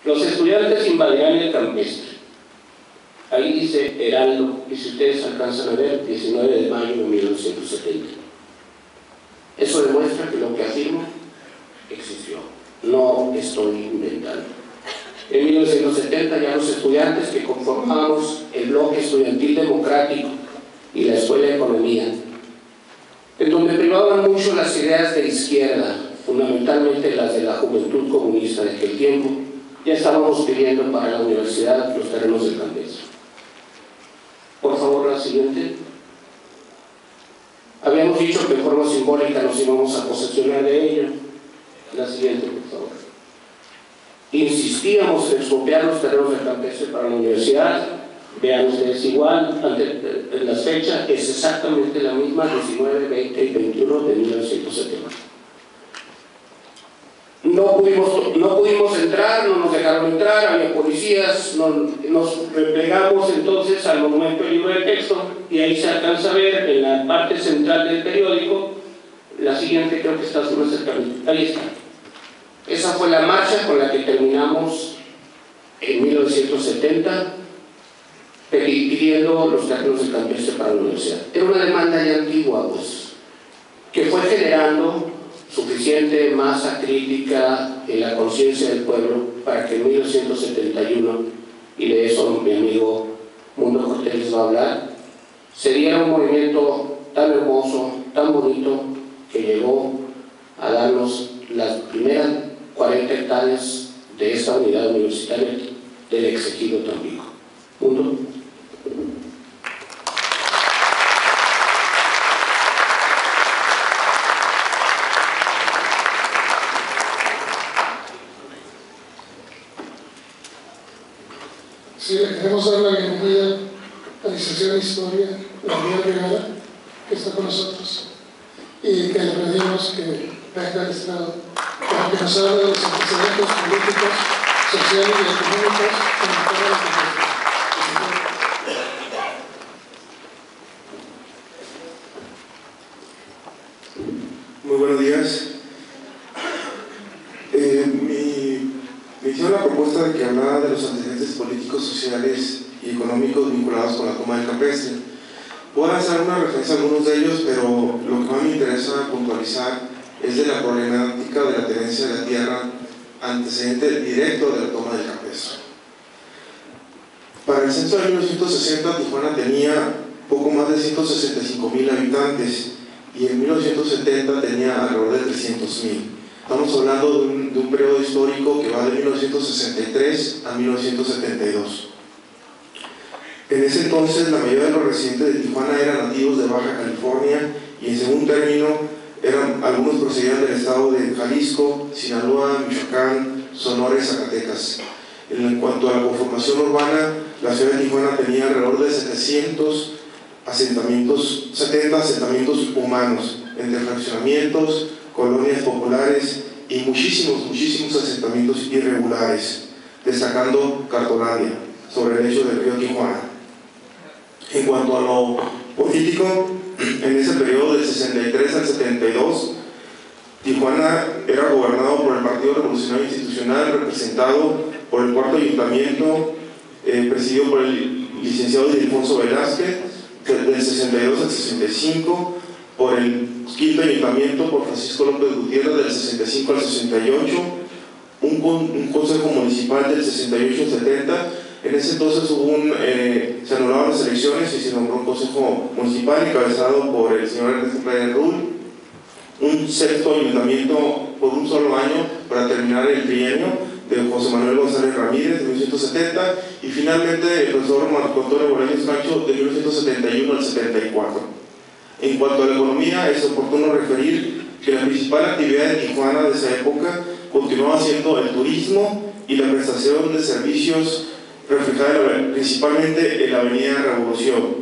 Los estudiantes invadirán el campestre. Ahí dice Heraldo, y si ustedes alcanzan a ver, 19 de mayo de 1970. Eso demuestra que lo que afirmo existió. No estoy inventando. En 1970 ya los estudiantes que conformábamos el bloque estudiantil democrático y la Escuela de Economía, en donde privaban mucho las ideas de izquierda, fundamentalmente las de la juventud comunista de aquel tiempo, ya estábamos pidiendo para la universidad los terrenos del campestre. Por favor, la siguiente. Habíamos dicho que de forma simbólica nos íbamos a posesionar de ello. La siguiente, por favor. Insistíamos en expropiar los terrenos del campestre para la universidad. Vean ustedes igual, en las fechas es exactamente la misma, 19, 20 y 21 de 1970. No pudimos entrar, no nos dejaron entrar, había policías, nos replegamos entonces al monumento del libro de texto y ahí se alcanza a ver en la parte central del periódico, la siguiente creo que está más cercanita, ahí está. Esa fue la marcha con la que terminamos en 1970 pidiendo los terrenos del campestre para la universidad. Era una demanda ya antigua, pues, que fue generando suficiente masa crítica en la conciencia del pueblo para que en 1971, y de eso mi amigo Mundo Cortés les va a hablar, se diera un movimiento tan hermoso, tan bonito, que llegó a darnos las primeras 40 hectáreas de esta unidad universitaria del exegido Tampico. Mundo. Sí, le queremos dar la bienvenida a la licenciada en Historia, Gabriela Regala, que está con nosotros, y que le pedimos que venga al estrado para que nos hable de los antecedentes políticos, sociales y económicos en el tema de la comunidad. Muy buenos días. Me hicieron la propuesta de que hablara de los antecedentes políticos, sociales y económicos vinculados con la toma del campestre. Puedo hacer una referencia a algunos de ellos, pero lo que más me interesa puntualizar es de la problemática de la tenencia de la tierra antecedente directo de la toma del campestre. Para el censo de 1960, Tijuana tenía poco más de 165,000 habitantes y en 1970 tenía alrededor de 300,000. Estamos hablando de un periodo histórico que va de 1963 a 1972. En ese entonces, la mayoría de los residentes de Tijuana eran nativos de Baja California y, en segundo término, algunos procedían del estado de Jalisco, Sinaloa, Michoacán, Sonora y Zacatecas. En cuanto a la conformación urbana, la ciudad de Tijuana tenía alrededor de 70 asentamientos humanos, entre fraccionamientos, colonias populares y muchísimos asentamientos irregulares, destacando Cartolandia, sobre el lecho del río Tijuana. En cuanto a lo político, en ese periodo del 63 al 72, Tijuana era gobernado por el Partido Revolucionario Institucional, representado por el cuarto ayuntamiento, presidido por el licenciado Ildefonso Velázquez, del 62 al 65, por el quinto ayuntamiento, por Francisco López Gutiérrez, del 65 al 68, un consejo municipal del 68 al 70. En ese entonces se anularon las elecciones y se nombró un consejo municipal encabezado por el señor Ernesto Pérez Rull, un sexto ayuntamiento por un solo año para terminar el trienio de José Manuel González Ramírez de 1970 y finalmente el profesor Marco Antonio Bolaños Cancho de 1971 al 74. En cuanto a la economía, es oportuno referir que la principal actividad de Tijuana de esa época continuaba siendo el turismo y la prestación de servicios reflejada principalmente en la avenida Revolución,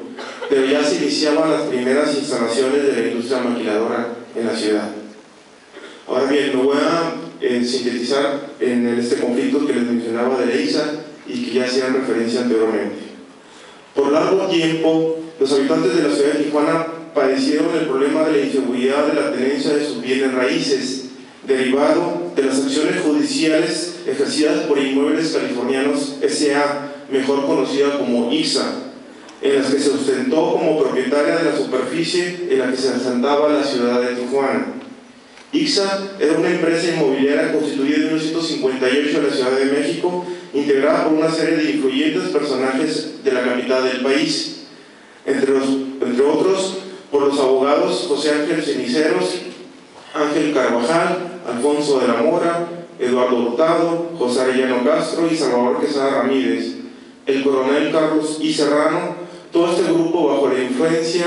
pero ya se iniciaban las primeras instalaciones de la industria maquiladora en la ciudad. Ahora bien, me voy a sintetizar en este conflicto que les mencionaba de Leiza y que ya hacían referencia anteriormente. Por largo tiempo, los habitantes de la ciudad de Tijuana padecieron el problema de la inseguridad de la tenencia de sus bienes raíces, derivado de las acciones judiciales ejercidas por Inmuebles Californianos S.A., mejor conocida como ICSA, en las que se ostentó como propietaria de la superficie en la que se asentaba la ciudad de Tijuana. ICSA era una empresa inmobiliaria constituida en 1958 en la Ciudad de México, integrada por una serie de influyentes personajes de la capital del país, entre otros por los abogados José Ángel Ceniceros, Ángel Carvajal, Alfonso de la Mora, Eduardo Hurtado, José Arellano Castro y Salvador Quesada Ramírez, el coronel Carlos I. Serrano, todo este grupo bajo la influencia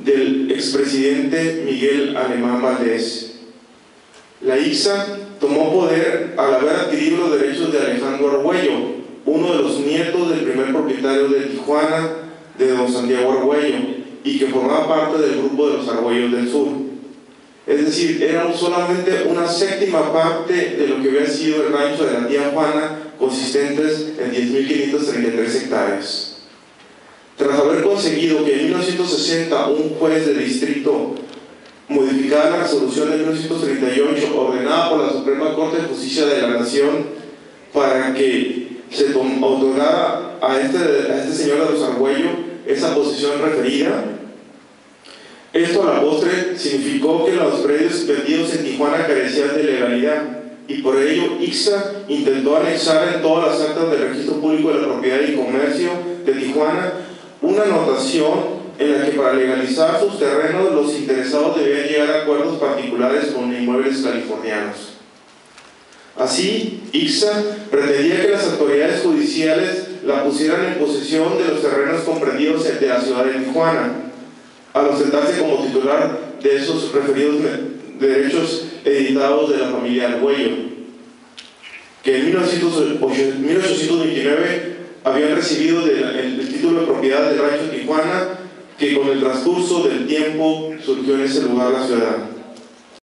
del expresidente Miguel Alemán Valdés. La ICSA tomó poder al haber adquirido los derechos de Alejandro Argüello, uno de los nietos del primer propietario de Tijuana, de don Santiago Argüello, y que formaba parte del grupo de los Argüellos del Sur. Es decir, era solamente una séptima parte de lo que había sido el rancho de la tía Juana, consistentes en 10.533 hectáreas. Tras haber conseguido que en 1960 un juez de distrito modificara la resolución de 1938 ordenada por la Suprema Corte de Justicia de la Nación para que se otorgara a este señor de los Argüello esa posesión referida, esto a la postre significó que los predios vendidos en Tijuana carecían de legalidad, y por ello ICSA intentó anexar en todas las actas del Registro Público de la Propiedad y Comercio de Tijuana una anotación en la que para legalizar sus terrenos los interesados debían llegar a acuerdos particulares con Inmuebles Californianos. Así, ICSA pretendía que las autoridades judiciales la pusieran en posesión de los terrenos comprendidos de la ciudad de Tijuana, al ostentarse como titular de esos referidos derechos editados de la familia Argüello, que en 1829 habían recibido el título de propiedad del rancho Tijuana, que con el transcurso del tiempo surgió en ese lugar la ciudad.